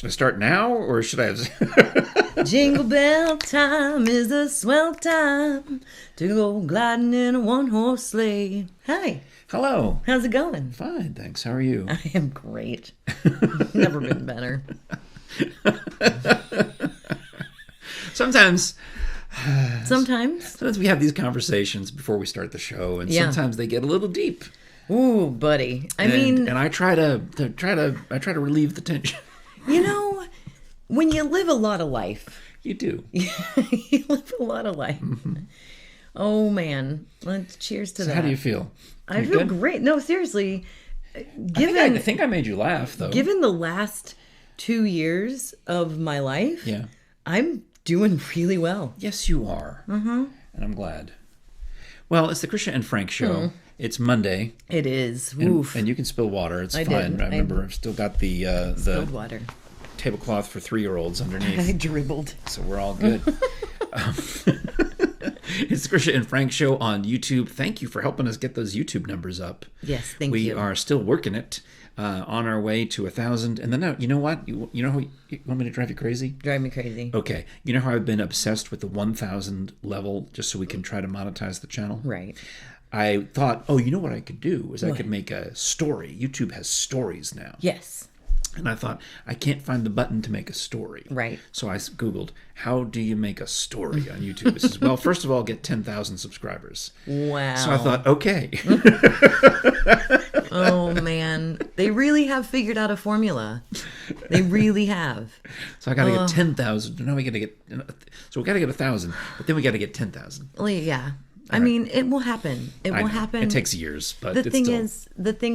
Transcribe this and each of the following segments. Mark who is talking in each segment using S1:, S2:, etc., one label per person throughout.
S1: Should I start now or should I have...
S2: Jingle bell time is a swell time to go gliding in a one-horse sleigh. Hi.
S1: Hello.
S2: How's it going?
S1: Fine, thanks. How are you?
S2: I am great. Never been better.
S1: Sometimes we have these conversations before we start the show, and sometimes they get a little deep.
S2: Ooh, buddy.
S1: And I try to relieve the tension.
S2: You know, when you live a lot of life,
S1: you do.
S2: You live a lot of life. Mm-hmm. Oh man, let's cheers to that.
S1: How do you feel?
S2: I feel great. No, seriously.
S1: I think I made you laugh, though.
S2: Given the last 2 years of my life, I'm doing really well.
S1: Yes, you are. Mm-hmm. And I'm glad. Well, it's the Krisha and Frank show. Mm-hmm. It's Monday.
S2: It is.
S1: And you can spill water. It's fine. I remember I've still got the
S2: spilled water
S1: tablecloth for 3-year-olds underneath.
S2: I dribbled.
S1: So we're all good. It's the Krisha and Frank show on YouTube. Thank you for helping us get those YouTube numbers up.
S2: Yes, thank you.
S1: We are still working it. On our way to 1,000. And then, you know what? You know how you want me to drive you crazy?
S2: Drive me crazy.
S1: Okay. You know how I've been obsessed with the 1,000 level just so we can try to monetize the channel?
S2: Right.
S1: I thought, you know what I could do is I could make a story. YouTube has stories now.
S2: Yes.
S1: And I thought, I can't find the button to make a story.
S2: Right.
S1: So I Googled, how do you make a story on YouTube? It says, well, first of all, get 10,000 subscribers.
S2: Wow.
S1: So I thought, okay.
S2: Oh, man. They really have figured out a formula. They really have.
S1: So I got to get 10,000. Now we got to get... So we got to get 1,000, but then we got to get 10,000.
S2: Well, yeah. I mean, it will happen. It will happen.
S1: It takes years, but
S2: the thing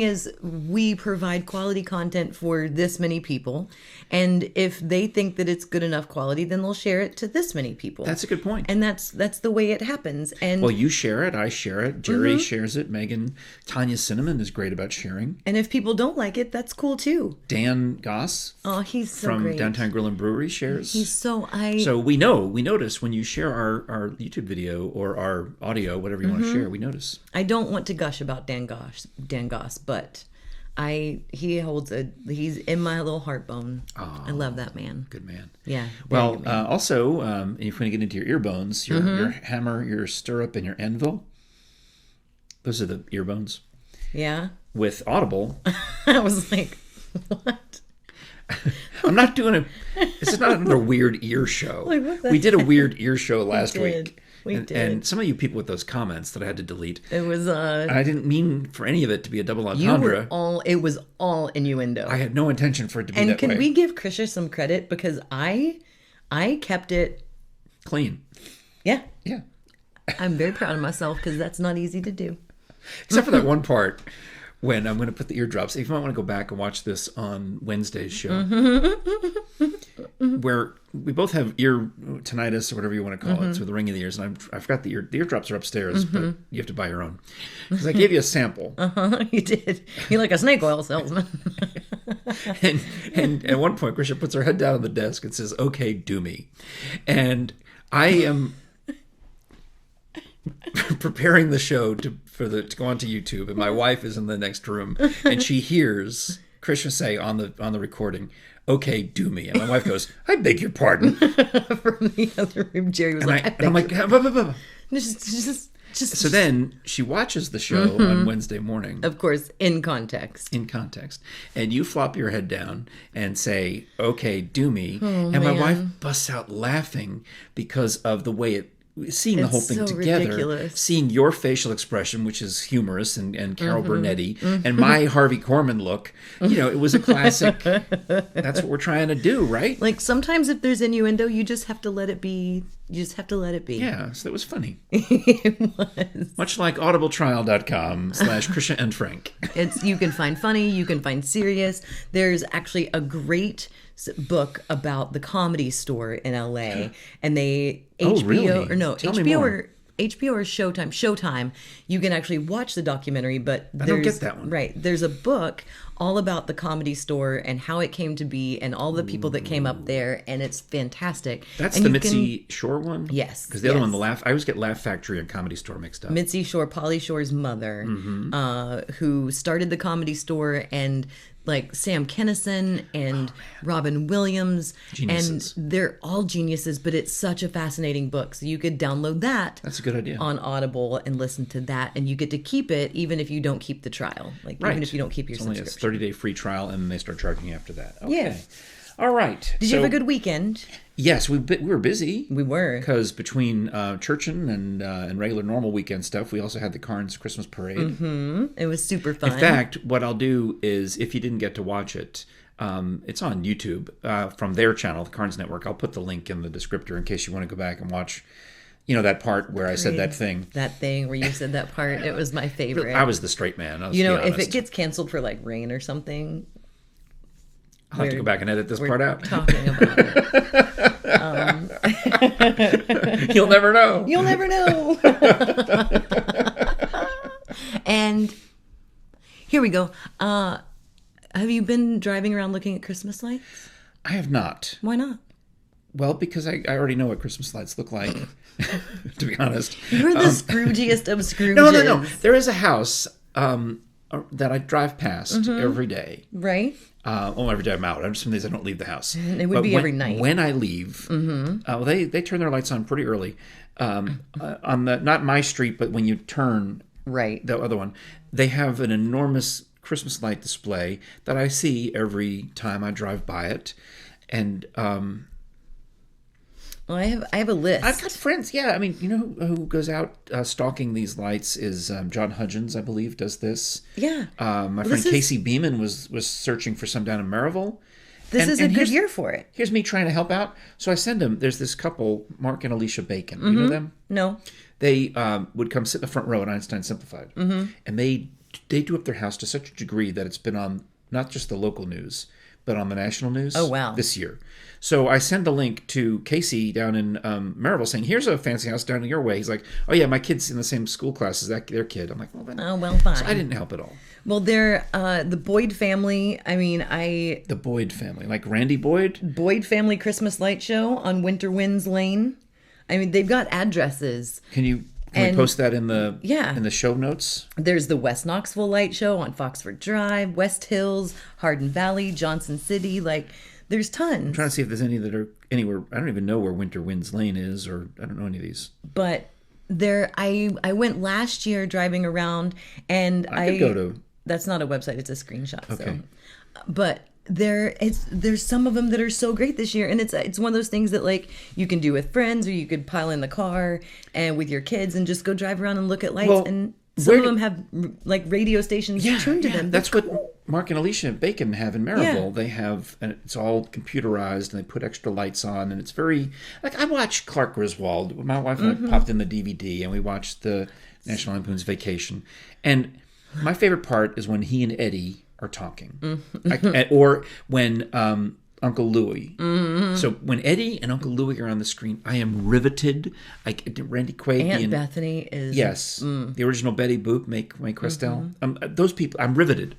S2: is, we provide quality content for this many people, and if they think that it's good enough quality, then they'll share it to this many people.
S1: That's a good point.
S2: And that's the way it happens. And
S1: well, you share it, I share it, Jerry shares it, Megan, Tanya Cinnamon is great about sharing.
S2: And if people don't like it, that's cool too.
S1: Dan Goss,
S2: he's so
S1: from
S2: great.
S1: Downtown Grill and Brewery shares.
S2: He's so
S1: So we notice when you share our YouTube video or our audio, whatever you want to share, we notice.
S2: I don't want to gush about Dan Goss, but he's in my little heart bone. Oh, I love that man.
S1: Good man.
S2: Yeah.
S1: Well, also, if you want to get into your ear bones, your hammer, your stirrup, and your anvil, those are the ear bones.
S2: Yeah.
S1: With Audible.
S2: I was like, what?
S1: I'm not doing this is not another weird ear show. We did a weird ear show last week.
S2: We did.
S1: And some of you people with those comments that I had to delete.
S2: It was
S1: I didn't mean for any of it to be a double entendre.
S2: It was all innuendo.
S1: I had no intention for it to be that way.
S2: And can we give Krisha some credit, because I kept it
S1: clean.
S2: Yeah.
S1: Yeah.
S2: I'm very proud of myself, because that's not easy to do.
S1: Except for that one part when I'm going to put the eardrops. If you might want to go back and watch this on Wednesday's show, where we both have ear tinnitus or whatever you want to call it, so the ringing of the ears. And I forgot the eardrops are upstairs, but you have to buy your own. Because I gave you a sample.
S2: You did. You're like a snake oil salesman.
S1: and at one point, Krisha puts her head down on the desk and says, "Okay, do me." And I am preparing the show to go onto YouTube, and my wife is in the next room, and she hears Krisha say on the recording, "Okay, do me," and my wife goes, "I beg your pardon."
S2: From the other room, Jerry was
S1: I'm like,
S2: just.
S1: So then she watches the show on Wednesday morning.
S2: Of course, in context.
S1: And you flop your head down and say, "Okay, do me."
S2: Oh,
S1: and my wife busts out laughing because of the way seeing the whole thing together,
S2: ridiculous.
S1: Seeing your facial expression, which is humorous, and Carol Bernetti, and my Harvey Korman look, it was a classic. That's what we're trying to do, right?
S2: Like, sometimes if there's innuendo, you just have to let it be. You just have to let it be.
S1: Yeah, so that was funny.
S2: It was.
S1: Much like audibletrial.com/Krisha and Frank.
S2: You can find funny, you can find serious. There's actually a great book about the Comedy Store in LA, and HBO or Showtime. You can actually watch the documentary, but
S1: I don't get that one.
S2: Right. There's a book all about the Comedy Store and how it came to be and all the people that came up there, and it's fantastic.
S1: That's the Mitzi Shore one?
S2: Yes.
S1: Because the other one, I always get Laugh Factory and Comedy Store mixed up.
S2: Mitzi Shore, Pauly Shore's mother, who started the Comedy Store, and like Sam Kinison and Robin Williams.
S1: Geniuses.
S2: And they're all geniuses, but it's such a fascinating book. So you could download that.
S1: That's a good idea.
S2: On Audible and listen to that. And you get to keep it even if you don't keep the trial. Like, even if you don't keep your subscription.
S1: It's only a 30-day free trial, and then they start charging you after that. Okay.
S2: Yeah.
S1: All right.
S2: Did you have a good weekend?
S1: Yes, we were busy.
S2: We were.
S1: Because between churching and regular normal weekend stuff, we also had the KARM's Christmas parade.
S2: Mm-hmm. It was super fun.
S1: In fact, what I'll do is, if you didn't get to watch it, it's on YouTube from their channel, the KARM's Network. I'll put the link in the descriptor in case you want to go back and watch, that part where I said that thing.
S2: That thing where you said that part. It was my favorite.
S1: I was the straight man.
S2: If it gets canceled for like rain or something...
S1: I'll have to go back and edit this part out.
S2: Talking about it.
S1: You'll never know.
S2: You'll never know. And here we go. Have you been driving around looking at Christmas lights?
S1: I have not.
S2: Why not?
S1: Well, because I already know what Christmas lights look like, to be honest.
S2: You're the Scroogiest of Scrooges.
S1: No. There is a house that I drive past every day.
S2: Right.
S1: Every day I'm out. Some days I don't leave the house.
S2: It would be every night.
S1: When I leave, they turn their lights on pretty early. On not my street, but when you turn the other one, they have an enormous Christmas light display that I see every time I drive by it. And
S2: well, I have a list.
S1: I've got friends. Yeah, I mean, who goes out stalking these lights is John Hudgens, I believe, does this.
S2: Yeah.
S1: My friend Casey Beeman was searching for some down in Maryville.
S2: This is a good year for it.
S1: Here's me trying to help out. So I send them. There's this couple, Mark and Alicia Bacon. You know them?
S2: No.
S1: They would come sit in the front row at Einstein Simplified, and they do up their house to such a degree that it's been on not just the local news, but on the national news.
S2: Oh, wow.
S1: This year. So I send the link to Casey down in Maryville saying, here's a fancy house down your way. He's like, oh, yeah, my kid's in the same school class as their kid. I'm like, well, then.
S2: Oh, well, fine.
S1: So I didn't help at all.
S2: Well, they're the Boyd family.
S1: The Boyd family. Like Randy Boyd?
S2: Boyd Family Christmas Light Show on Winter Winds Lane. I mean, they've got addresses.
S1: Can we post that in the show notes? There's
S2: the West Knoxville Light Show on Foxford Drive, West Hills, Hardin Valley, Johnson City. There's tons.
S1: I'm trying to see if there's any that are anywhere. I don't even know where Winter Winds Lane is, or I don't know any of these.
S2: But I went last year driving around, and
S1: I could go to.
S2: That's not a website; it's a screenshot.
S1: Okay.
S2: So, but there's some of them that are so great this year, and it's one of those things that you can do with friends, or you could pile in the car and with your kids and just go drive around and look at lights. And some of them have radio stations tuned to them.
S1: That's what Mark and Alicia Bacon have in Maryville. They have, and it's all computerized, and they put extra lights on, and it's very I watched Clark Griswold. My wife and I popped in the DVD, and we watched the National Lampoon's Vacation, and my favorite part is when he and Eddie are talking, or when Uncle Louie. So when Eddie and Uncle Louie are on the screen, I am riveted. Randy Quaid,
S2: Aunt Bethany is
S1: the original Betty Boop, May Questel. Those people, I'm riveted.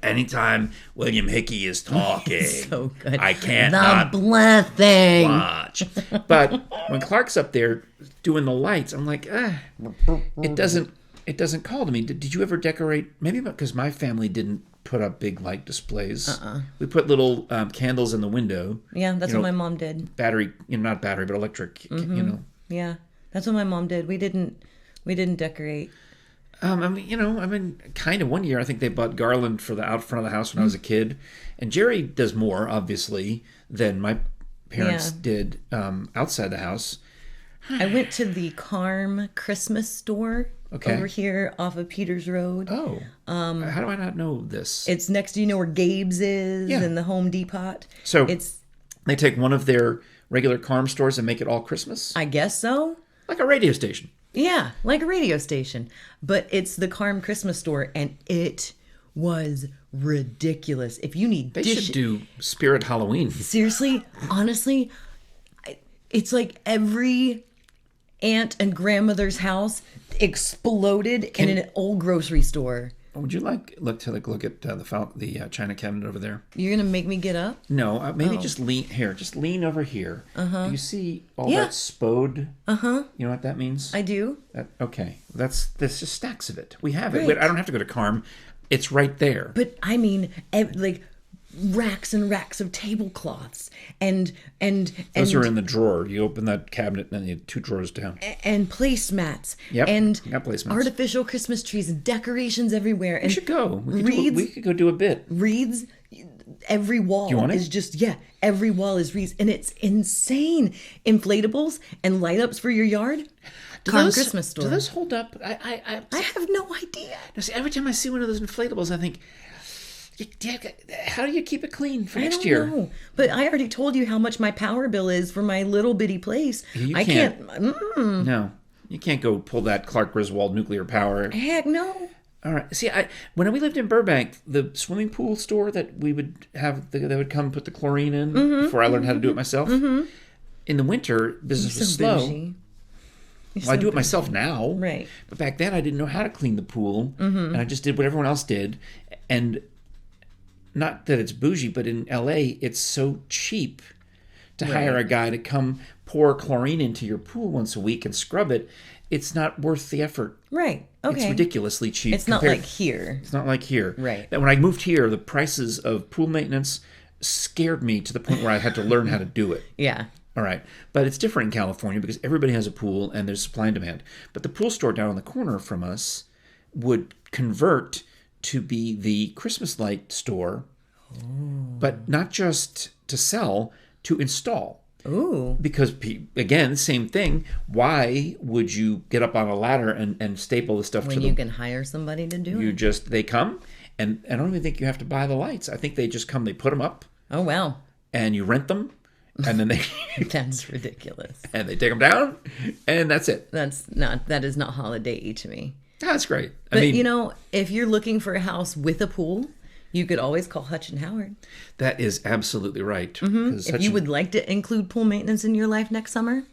S1: Anytime William Hickey is talking,
S2: so good.
S1: I can't
S2: not blessing
S1: watch. But when Clark's up there doing the lights, I'm like, it doesn't call to me. Did you ever decorate? Maybe because my family didn't put up big light displays. We put little candles in the window.
S2: Yeah, that's what my mom did.
S1: Battery, not battery, but electric.
S2: Yeah, that's what my mom did. We didn't decorate.
S1: Kind of one year I think they bought garland for the out front of the house when I was a kid, and Jerry does more obviously than my parents did outside the house.
S2: I went to the KARM Christmas store over here off of Peters Road.
S1: Oh. How do I not know this?
S2: It's next to, where Gabe's is and the Home Depot.
S1: So they take one of their regular KARM stores and make it all Christmas?
S2: I guess so.
S1: Like a radio station.
S2: Yeah, like a radio station. But it's the KARM Christmas store, and it was ridiculous. If you need
S1: They should do Spirit Halloween.
S2: Seriously, honestly, it's like every aunt and grandmother's house exploded in an old grocery store.
S1: Would you look at the china cabinet over there?
S2: You're gonna make me get up?
S1: No, maybe just lean here. Just lean over here. Do you see all that spode? You know what that means?
S2: I do.
S1: There's just stacks of it. We have it. I don't have to go to KARM. It's right there.
S2: But I mean, like racks and racks of tablecloths and
S1: those are in the drawer. You open that cabinet and then you 2 drawers down.
S2: And placemats.
S1: Yep.
S2: And
S1: got placemats.
S2: Artificial Christmas trees and decorations everywhere. And
S1: we should go. We could go do a bit.
S2: Wreaths. Every wall is just every wall is wreaths, and it's insane. Inflatables and light ups for your yard. KARM Christmas store.
S1: Do those hold up?
S2: I have no idea.
S1: Now, see, every time I see one of those inflatables, I think, how do you keep it clean for next year? I don't know.
S2: But I already told you how much my power bill is for my little bitty place.
S1: I can't. No, you can't go pull that Clark Griswold nuclear power.
S2: Heck no.
S1: All right. See, when we lived in Burbank, the swimming pool store that we would have, they would come put the chlorine in before I learned how to do it myself. Mm-hmm. In the winter, business was slow. Well, I do it myself now.
S2: Right.
S1: But back then, I didn't know how to clean the pool. And I just did what everyone else did. And not that it's bougie, but in L.A., it's so cheap to hire a guy to come pour chlorine into your pool once a week and scrub it. It's not worth the effort.
S2: Right. Okay.
S1: It's ridiculously cheap.
S2: It's not like here.
S1: It's not like here.
S2: Right.
S1: That when I moved here, the prices of pool maintenance scared me to the point where I had to learn how to do it.
S2: Yeah.
S1: All right. But it's different in California because everybody has a pool and there's supply and demand. But the pool store down on the corner from us would convert to be the Christmas light store, but not just to sell, to install.
S2: Ooh.
S1: Because, again, same thing. Why would you get up on a ladder and staple the stuff
S2: when you can hire somebody to do it? They come, and I don't even think you have to buy the lights. I think they just come, they put them up. Oh, wow.
S1: And you rent them, and then they...
S2: That's ridiculous.
S1: And they take them down, and that's it.
S2: That is not holiday-y to me.
S1: That's great.
S2: But, if you're looking for a house with a pool... You could always call Hutch and Howard.
S1: That is absolutely right.
S2: Mm-hmm. If you would like to include pool maintenance in your life next summer,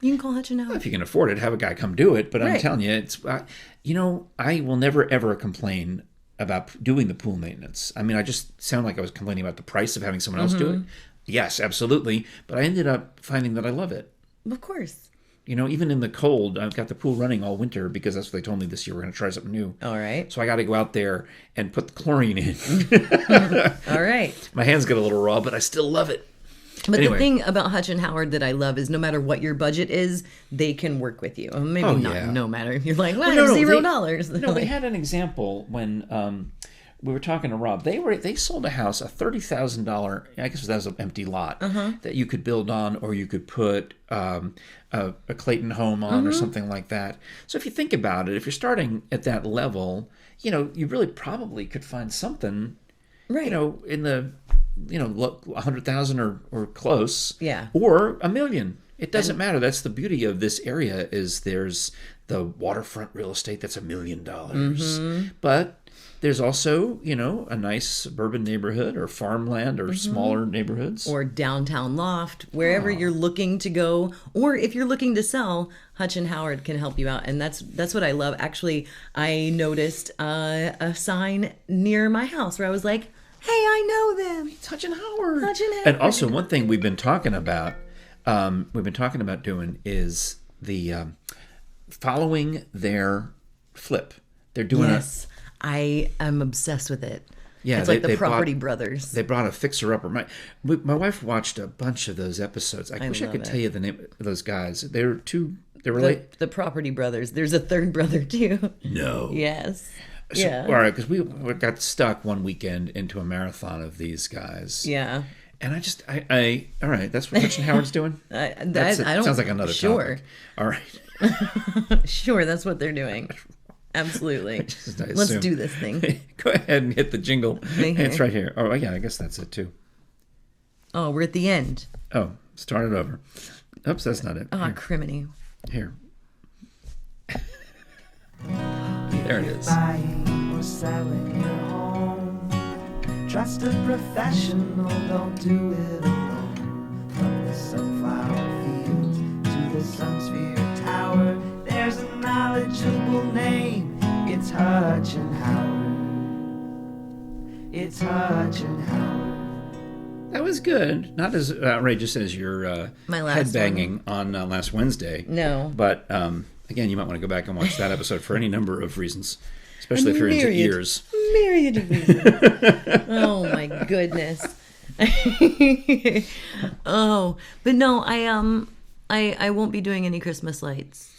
S2: you can call Hutch and Howard.
S1: Well, if you can afford it, have a guy come do it. But I'm telling you, it's I will never ever complain about doing the pool maintenance. I mean, I just sound like I was complaining about the price of having someone else do it. Yes, absolutely. But I ended up finding that I love it.
S2: Of course.
S1: Even in the cold, I've got the pool running all winter because that's what they told me this year. We're going to try something new.
S2: All right.
S1: So I got to go out there and put the chlorine in.
S2: All right.
S1: My hands get a little raw, but I still love it.
S2: But anyway. The thing about Hutch and Howard that I love is no matter what your budget is, they can work with you. Maybe no matter if you're like, $0.
S1: No, we had an example when we were talking to Rob. They sold a house, a $30,000, I guess that was an empty lot, that you could build on, or you could put a Clayton home on or something like that. So if you think about it, if you're starting at that level, you really probably could find something, in the, 100,000 or close, or $1 million. It doesn't matter. That's the beauty of this area is there's the waterfront real estate that's $1 million, but there's also, a nice suburban neighborhood or farmland or smaller neighborhoods.
S2: Or downtown loft, wherever you're looking to go. Or if you're looking to sell, Hutch and Howard can help you out. And that's what I love. Actually, I noticed a sign near my house where I was like, hey, I know them.
S1: It's Hutch and Howard.
S2: Hutch and Howard.
S1: And also one thing we've been talking about doing is the following their flip. They're doing
S2: I am obsessed with it.
S1: Yeah,
S2: it's like the Property Brothers.
S1: They brought a fixer-upper. My wife watched a bunch of those episodes. I wish I could tell you the name of those guys. They were related.
S2: The Property Brothers. There's a third brother too.
S1: No.
S2: Yes.
S1: So, all right, because we got stuck one weekend into a marathon of these guys.
S2: Yeah.
S1: And I all right, that's what Hutch and Howard's doing? Sounds like another topic. All right.
S2: Sure, that's what they're doing. Absolutely. Let's do this thing.
S1: Go ahead and hit the jingle. It's right here. Oh, yeah, I guess that's it too.
S2: Oh, we're at the end.
S1: Oh, start it over. Oops, that's not it.
S2: Oh, criminy.
S1: Here. There it is.
S3: Buying or selling your home. Trust a professional, don't do it alone. From the sunflower fields to the Sunsphere Tower, there's a knowledgeable name. It's Hutch and Howard. It's Hutch and Howard.
S1: That was good. Not as outrageous as your
S2: my last
S1: headbanging on last Wednesday.
S2: No.
S1: But again, you might want to go back and watch that episode for any number of reasons. especially if you're into ears.
S2: Myriad of reasons. Oh my goodness. Oh, but no, I won't be doing any Christmas lights.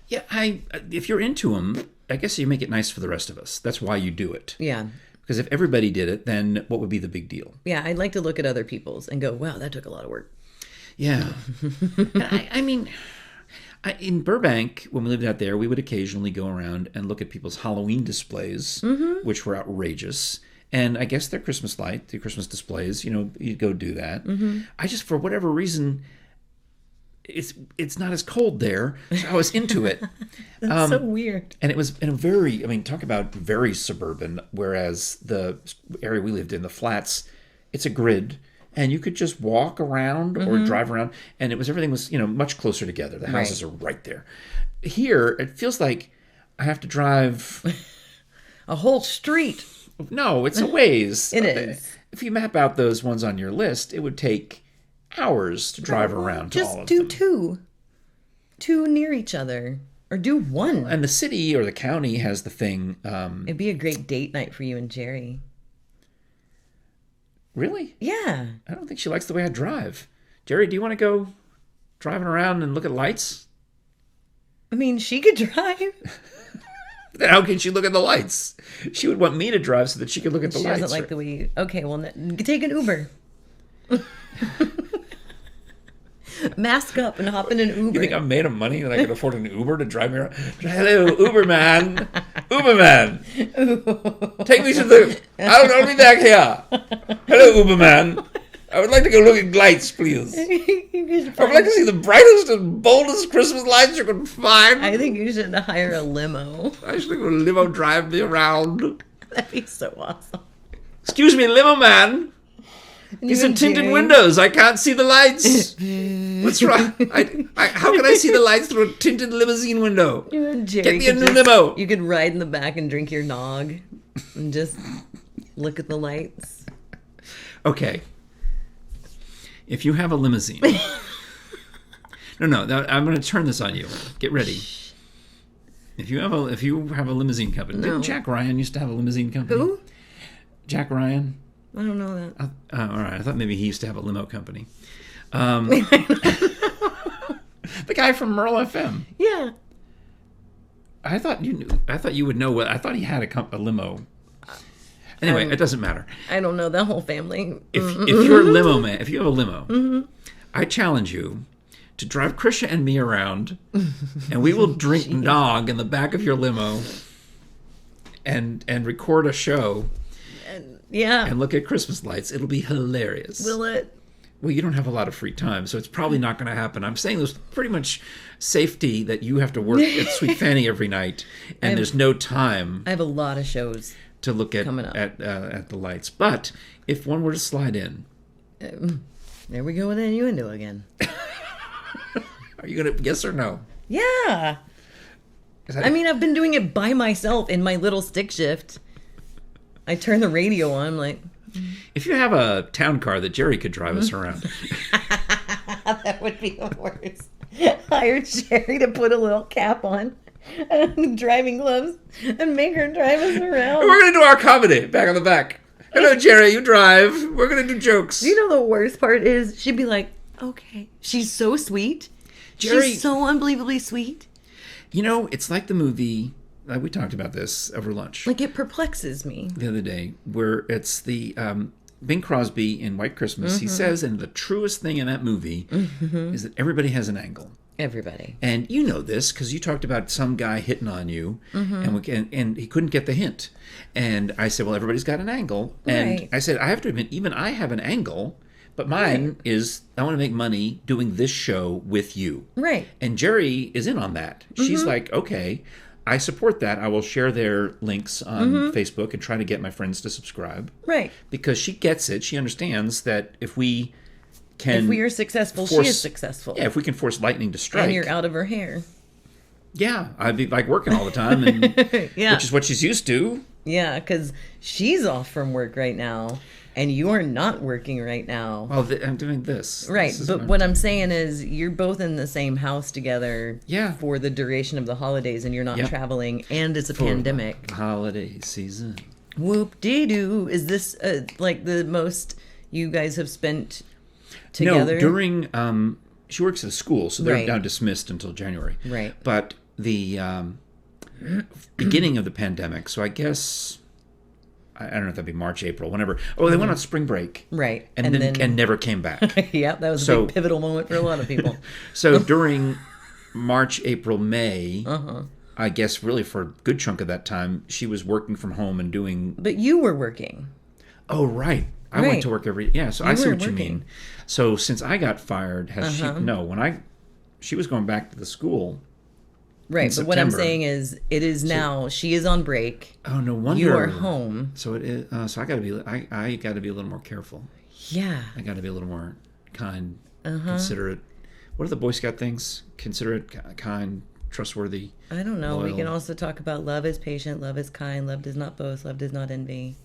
S1: Yeah, if you're into them, I guess you make it nice for the rest of us. That's why you do it.
S2: Yeah.
S1: Because if everybody did it, then what would be the big deal?
S2: Yeah, I'd like to look at other people's and go, wow, that took a lot of work.
S1: Yeah. I mean, in Burbank, when we lived out there, we would occasionally go around and look at people's Halloween displays, which were outrageous. And I guess their Christmas displays, you'd go do that. I just, for whatever reason, it's not as cold there, so I was into it.
S2: That's so weird.
S1: And it was in talk about very suburban, whereas the area we lived in, the flats, it's a grid. And you could just walk around or drive around, and everything was, much closer together. The houses are right there. Here, it feels like I have to drive
S2: a whole street.
S1: No, it's a ways.
S2: It is.
S1: If you map out those ones on your list, it would take hours to drive around to all of them.
S2: Just do two near each other, or do one.
S1: And the city or the county has the thing.
S2: It'd be a great date night for you and Jerry.
S1: Really?
S2: Yeah.
S1: I don't think she likes the way I drive. Jerry, do you want to go driving around and look at lights?
S2: I mean, she could drive.
S1: Then how can she look at the lights? She would want me to drive so that she could look at the lights.
S2: She doesn't like the way you... Okay, well, take an Uber. Mask up and hop in an Uber.
S1: You think I'm made of money and I can afford an Uber to drive me around? Hello, Uber man. Uber man. Take me to the... I'll be back here. Hello, Uber man. I would like to go look at lights, please. I would like to see the brightest and boldest Christmas lights you can find.
S2: I think you should hire a limo.
S1: I should go limo drive me around.
S2: That'd be so awesome.
S1: Excuse me, limo man. These are tinted windows. I can't see the lights. What's wrong? How can I see the lights through a tinted limousine window? Get me a new limo.
S2: You could ride in the back and drink your nog and just look at the lights.
S1: Okay. If you have a limousine. No, I'm going to turn this on you. Get ready. If you have a limousine company. Didn't Jack Ryan used to have a limousine company?
S2: Who?
S1: Jack Ryan.
S2: I don't know that.
S1: All right. I thought maybe he used to have a limo company. The guy from Merle FM.
S2: Yeah.
S1: I thought you knew. I thought you would know what. I thought he had a limo. Anyway, it doesn't matter.
S2: I don't know that whole family.
S1: If you're a limo man, if you have a limo, I challenge you to drive Krisha and me around, and we will drink nog in the back of your limo, and record a show.
S2: Yeah.
S1: And look at Christmas lights. It'll be hilarious.
S2: Will it?
S1: Well, you don't have a lot of free time, so it's probably not going to happen. I'm saying there's pretty much safety that you have to work at Sweet Fanny every night, and there's no time.
S2: I have a lot of shows
S1: to look at the lights. But if one were to slide in,
S2: there we go with innuendo again.
S1: Are you going to yes or no?
S2: Yeah. I mean, I've been doing it by myself in my little stick shift. I turn the radio on, I'm like...
S1: If you have a town car that Jerry could drive us around.
S2: That would be the worst. Hire Jerry to put a little cap on, driving gloves, and make her drive us around.
S1: We're going to do our comedy back on the back. Hello, Jerry, you drive. We're going to do jokes.
S2: You know the worst part is she'd be like, okay. She's so sweet.
S1: Jerry,
S2: she's so unbelievably sweet.
S1: You know, it's like the movie... we talked about this over lunch.
S2: Like, it perplexes me.
S1: The other day, where it's the Bing Crosby in White Christmas. He says, and the truest thing in that movie is that everybody has an angle.
S2: Everybody.
S1: And you know this because you talked about some guy hitting on you, and he couldn't get the hint. And I said, well, everybody's got an angle. And
S2: right.
S1: I said, I have to admit, even I have an angle, but mine is I want to make money doing this show with you.
S2: Right.
S1: And Jerry is in on that. She's like, okay, I support that. I will share their links on Facebook and try to get my friends to subscribe.
S2: Right.
S1: Because she gets it. She understands that if we
S2: are successful, she is successful.
S1: Yeah, if we can force lightning to strike.
S2: And you're out of her hair.
S1: Yeah, I'd be like working all the time, and
S2: yeah.
S1: which is what she's used to.
S2: Yeah, because she's off from work right now. and you're not working right now.
S1: Well, I'm doing this.
S2: Right,
S1: This is
S2: but what I'm saying is you're both in the same house together for the duration of the holidays, and you're not traveling, and it's a pandemic.
S1: Holiday season.
S2: Whoop-dee-doo. Is this like the most you guys have spent together?
S1: No, during... she works at a school, so they're now dismissed until January.
S2: Right.
S1: But the beginning of the pandemic, so I guess... I don't know if that'd be March, April, whenever. Oh, they went on spring break.
S2: Right.
S1: And then and never came back.
S2: Yeah, that was a big pivotal moment for a lot of people.
S1: So during March, April, May, I guess really for a good chunk of that time, she was working from home and doing...
S2: But you were working.
S1: Oh, right. I went to work every... Yeah, so I see what you mean. So since I got fired, has she... No, she was going back to the school...
S2: Right, but what I'm saying is, it is now. She is on break.
S1: Oh, no wonder
S2: you are home.
S1: So it is. So I got to be. I got to be a little more careful.
S2: Yeah.
S1: I got to be a little more kind, considerate. What are the Boy Scout things? Considerate, kind, trustworthy.
S2: I don't know.
S1: Loyal.
S2: We can also talk about love is patient, love is kind, love does not boast, love does not envy.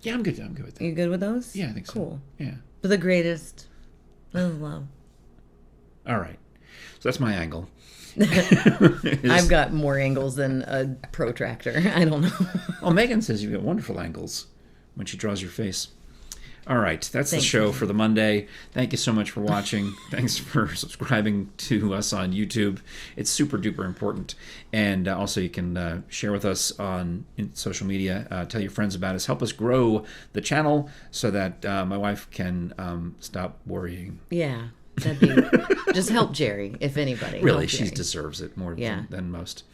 S1: Yeah, I'm good. I'm good with that.
S2: You good with those?
S1: Yeah, I think so.
S2: Cool.
S1: Yeah.
S2: But the greatest is love.
S1: All right. So that's my angle.
S2: I've got more angles than a protractor. I don't know.
S1: Well, Megan says you've got wonderful angles when she draws your face. All right, that's the show for the Monday. Thank you so much for watching. Thanks for subscribing to us on YouTube. It's super duper important. And also you can share with us on social media. Tell your friends about us. Help us grow the channel so that my wife can stop worrying.
S2: Yeah. That'd be just help Jerry, if anybody.
S1: Really, she deserves it more than most.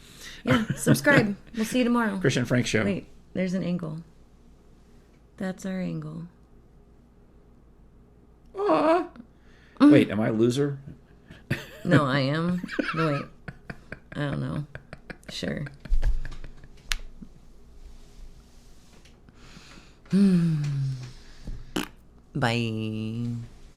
S2: Yeah, subscribe. We'll see you tomorrow.
S1: Krisha and Frank Show.
S2: Wait, there's an angle. That's our angle.
S1: Aw. Wait, am I a loser?
S2: No, I am. Wait, I don't know. Sure. Bye.